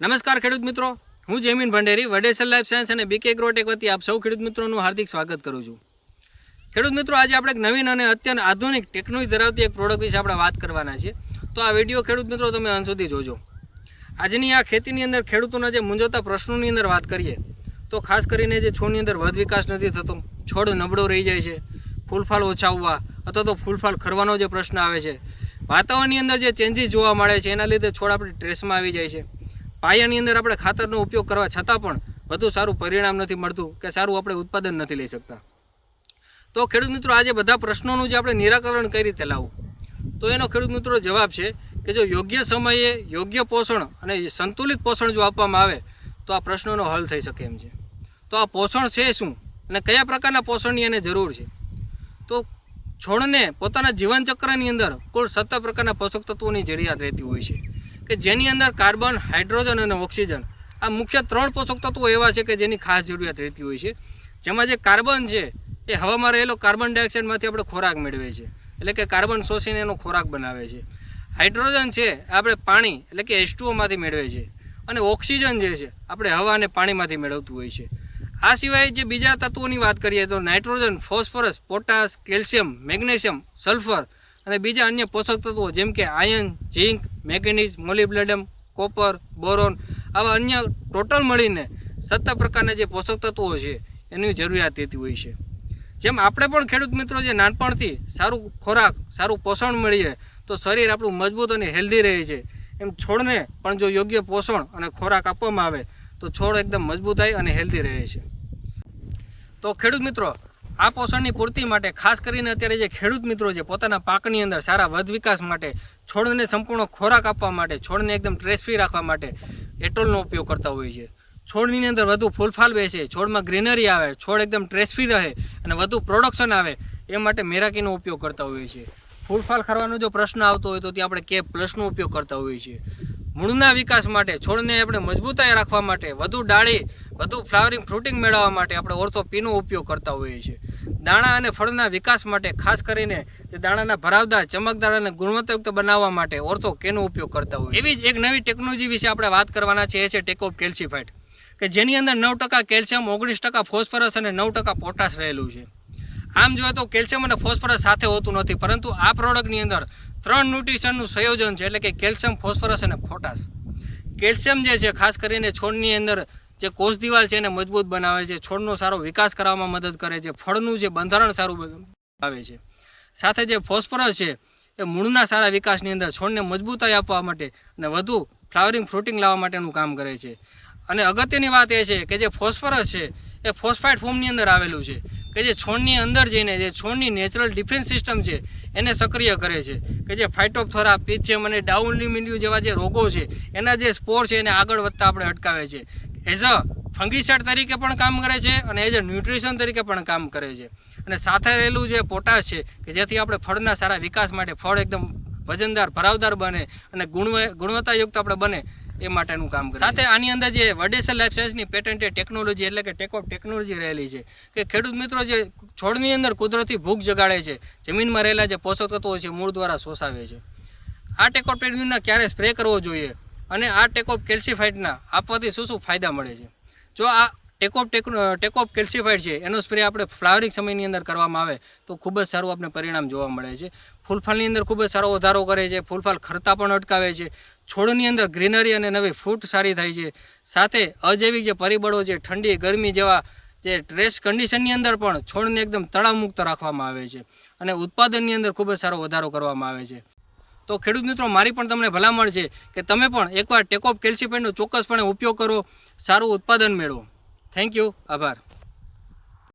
નમસ્કાર ખેડૂત મિત્રો, હું જયમીન ભંડેરી વડેસર લાઈફ સાયન્સ અને બીકે એગ્રોટેક વતી આપ સૌ ખેડૂત મિત્રોનું હાર્દિક સ્વાગત કરું છું. ખેડૂત મિત્રો, આજે આપણે એક નવીન અને અત્યંત આધુનિક ટેકનોલોજી ધરાવતી એક પ્રોડક્ટ વિશે આપણે વાત કરવાના છીએ. તો આ વિડીયો ખેડૂત મિત્રો તમે અંત સુધી જોજો. આજની આ ખેતીની અંદર ખેડૂતોના જે મૂંઝવતા પ્રશ્નોની અંદર વાત કરીએ તો ખાસ કરીને જે છોડની અંદર વધ વિકાસ નથી થતો, છોડ નબળો રહી જાય છે, ફૂલફાલ ઓછા આવવા અથવા તો ફૂલફાલ ખરવાનો જે પ્રશ્ન આવે છે, વાતાવરણની અંદર જે ચેન્જીસ જોવા મળે છે એના લીધે છોડ આપણી ટ્રેસમાં આવી જાય છે, પાયાની અંદર આપણે ખાતરનો ઉપયોગ કરવા છતાં પણ વધુ સારું પરિણામ નથી મળતું કે સારું આપણે ઉત્પાદન નથી લઈ શકતા. તો ખેડૂત મિત્રો, આજે બધા પ્રશ્નોનું જે આપણે નિરાકરણ કઈ રીતે લાવવું, તો એનો ખેડૂત મિત્રો જવાબ છે કે જો યોગ્ય સમયે યોગ્ય પોષણ અને સંતુલિત પોષણ જો આપવામાં આવે તો આ પ્રશ્નોનો હલ થઈ શકે એમ છે. તો આ પોષણ છે શું અને કયા પ્રકારના પોષણની એને જરૂર છે? તો છોડને પોતાના જીવનચક્રની અંદર કુલ 17 પ્રકારના પોષક તત્વોની જરૂરિયાત રહેતી હોય છે કે જેની અંદર કાર્બન, હાઇડ્રોજન અને ઓક્સિજન આ મુખ્ય 3 પોષક તત્વો એવા છે કે જેની ખાસ જરૂરિયાત રહેતી હોય છે. જેમાં જે કાર્બન છે એ હવામાં રહેલો કાર્બન ડાયોક્સાઇડમાંથી આપણે ખોરાક મેળવે છે, એટલે કે કાર્બન શોષીને એનો ખોરાક બનાવે છે. હાઇડ્રોજન છે આપણે પાણી એટલે કે H2O માંથી મેળવે છે, અને ઓક્સિજન જે છે આપણે હવા અને પાણીમાંથી મેળવતું હોય છે. આ સિવાય જે બીજા તત્વોની વાત કરીએ તો nitrogen, phosphorus, potash, calcium, magnesium, sulphur અને બીજા અન્ય પોષક તત્વો જેમ કે આયર્ન, ઝીંક, મેંગેનીઝ, મોલિબ્લેડમ, કોપર, બોરોન આવા અન્ય ટોટલ મળીને 17 પ્રકારના જે પોષક તત્વો છે એની જરૂરિયાત રહેતી હોય છે. જેમ આપણે પણ ખેડૂત મિત્રો જે નાનપણથી સારું ખોરાક, સારું પોષણ મળીએ તો શરીર આપણું મજબૂત અને હેલ્ધી રહે છે, એમ છોડને પણ જો યોગ્ય પોષણ અને ખોરાક આપવામાં આવે તો છોડ એકદમ મજબૂતાઈ અને હેલ્ધી રહે છે. તો ખેડૂત મિત્રો, આ પોષણની પૂર્તિ માટે ખાસ કરીને અત્યારે જે ખેડૂત મિત્રો છે પોતાના પાકની અંદર સારા વધ વિકાસ માટે, છોડને સંપૂર્ણ ખોરાક આપવા માટે, છોડને એકદમ સ્ટ્રેસ ફ્રી રાખવા માટે એટોલનો ઉપયોગ કરતા હોય છે. છોડની અંદર વધુ ફૂલફાલ બેસે, છોડમાં ગ્રીનરી આવે, છોડ એકદમ સ્ટ્રેસ ફ્રી રહે અને વધુ પ્રોડક્શન આવે એ માટે મેરાકીનો ઉપયોગ કરતા હોઈએ છીએ. ફૂલફાલ ખરવાનો જો પ્રશ્ન આવતો હોય તો ત્યાં આપણે કે પ્લસનો ઉપયોગ કરતા હોઈએ છીએ. મૂળના વિકાસ માટે, છોડને આપણે મજબૂતાઈ રાખવા માટે, વધુ ડાળી, વધુ ફ્લાવરિંગ, ફ્રૂટિંગ મેળવવા માટે આપણે ઓર્થોપીનો ઉપયોગ કરતા હોઈએ છીએ. દાણા અને ફળના વિકાસ માટે ખાસ કરીને જે દાણાના ભરાવદાર, ચમકદાર અને ગુણવત્તાયુક્ત બનાવવા માટે ઓર્થો કેનો ઉપયોગ કરતા હોય. એવી જ એક નવી ટેકનોલોજી વિશે આપણે વાત કરવાના છે, એ છે ટેકઓફ કેલ્સીફાઇટ, કે જેની અંદર 9% કેલ્શિયમ, 19% ફોસ્ફરસ અને 9% પોટાશ રહેલું છે. આમ જોઈએ તો કેલ્શિયમ અને ફોસ્ફરસ સાથે હોતું નથી, પરંતુ આ પ્રોડક્ટની અંદર 3 ન્યુટ્રિશનનું સંયોજન છે, એટલે કે કેલ્શિયમ, ફોસ્ફરસ અને પોટાશ. કેલ્શિયમ જે છે ખાસ કરીને છોડની અંદર જે કોષ દિવાલ છે એને મજબૂત બનાવે છે, છોડનો સારો વિકાસ કરવામાં મદદ કરે છે, ફળનું જે બંધારણ સારું આવે છે. સાથે જે ફોસ્ફરસ છે એ મૂળના સારા વિકાસની અંદર છોડને મજબૂતાઈ આપવા માટે અને વધુ ફ્લાવરિંગ, ફ્રૂટિંગ લાવવા માટેનું કામ કરે છે. અને અગત્યની વાત એ છે કે જે ફોસ્ફરસ છે એ ફોસ્ફાઇડ ફોર્મની અંદર આવેલું છે, કે જે છોડની અંદર જઈને જે છોડની નેચરલ ડિફેન્સ સિસ્ટમ છે એને સક્રિય કરે છે, કે જે ફાઇટોપ્થોરા, પિથિયમ અને ડાઉન મિલ્ડ્યુ જેવા જે રોગો છે એના જે સ્પોર છે એને આગળ વધતા આપણે અટકાવે છે. એઝ અ ફંગીસાઇડ તરીકે પણ કામ કરે છે અને એઝ અ ન્યુટ્રિશન તરીકે પણ કામ કરે છે. અને સાથે રહેલું જે પોટાશ છે કે જેથી આપણે ફળના સારા વિકાસ માટે ફળ એકદમ વજનદાર, ભરાવદાર બને અને ગુણવત્તાયુક્ત આપણે બને એ માટેનું કામ કરે. સાથે આની અંદર જે વડેસર લાઈફ સાયન્સની પેટન્ટેડ ટેકનોલોજી એટલે કે ટેકઓફ ટેકનોલોજી રહેલી છે, કે ખેડૂત મિત્રો જે છોડની અંદર કુદરતી ભૂખ જગાડે છે, જમીનમાં રહેલા જે પોષક તત્વો છે મૂળ દ્વારા શોષાવે છે. આ ટેકઓફ ટેકનોલોજીના ક્યારે સ્પ્રે કરવો જોઈએ અને આ ટેકઓફ કેલ્સીફાઇટના આપવાથી શું શું ફાયદા મળે છે? જો આ ટેકઓફ કેલ્સીફાઇડ છે એનો સ્પ્રે આપણે ફ્લાવરિંગ સમયની અંદર કરવામાં આવે તો ખૂબ જ સારું આપણે પરિણામ જોવા મળે છે. ફૂલફાલની અંદર ખૂબ જ સારો વધારો કરે છે, ફૂલફાલ ખરતા પણ અટકાવે છે, છોડની અંદર ગ્રીનરી અને નવી ફ્રૂટ સારી થાય છે. સાથે અજૈવિક જે પરિબળો છે, ઠંડી, ગરમી જેવા જે સ્ટ્રેસ કન્ડિશનની અંદર પણ છોડને એકદમ તણાવમુક્ત રાખવામાં આવે છે અને ઉત્પાદનની અંદર ખૂબ જ સારો વધારો કરવામાં આવે છે. તો ખેડૂત મિત્રો, મારી પણ તમને ભલામણ છે કે તમે પણ એકવાર ટેકઓફ કેલ્સીફાઇટનો ચોક્કસપણે ઉપયોગ કરો, સારું ઉત્પાદન મેળવો. થેન્ક યુ, આભાર.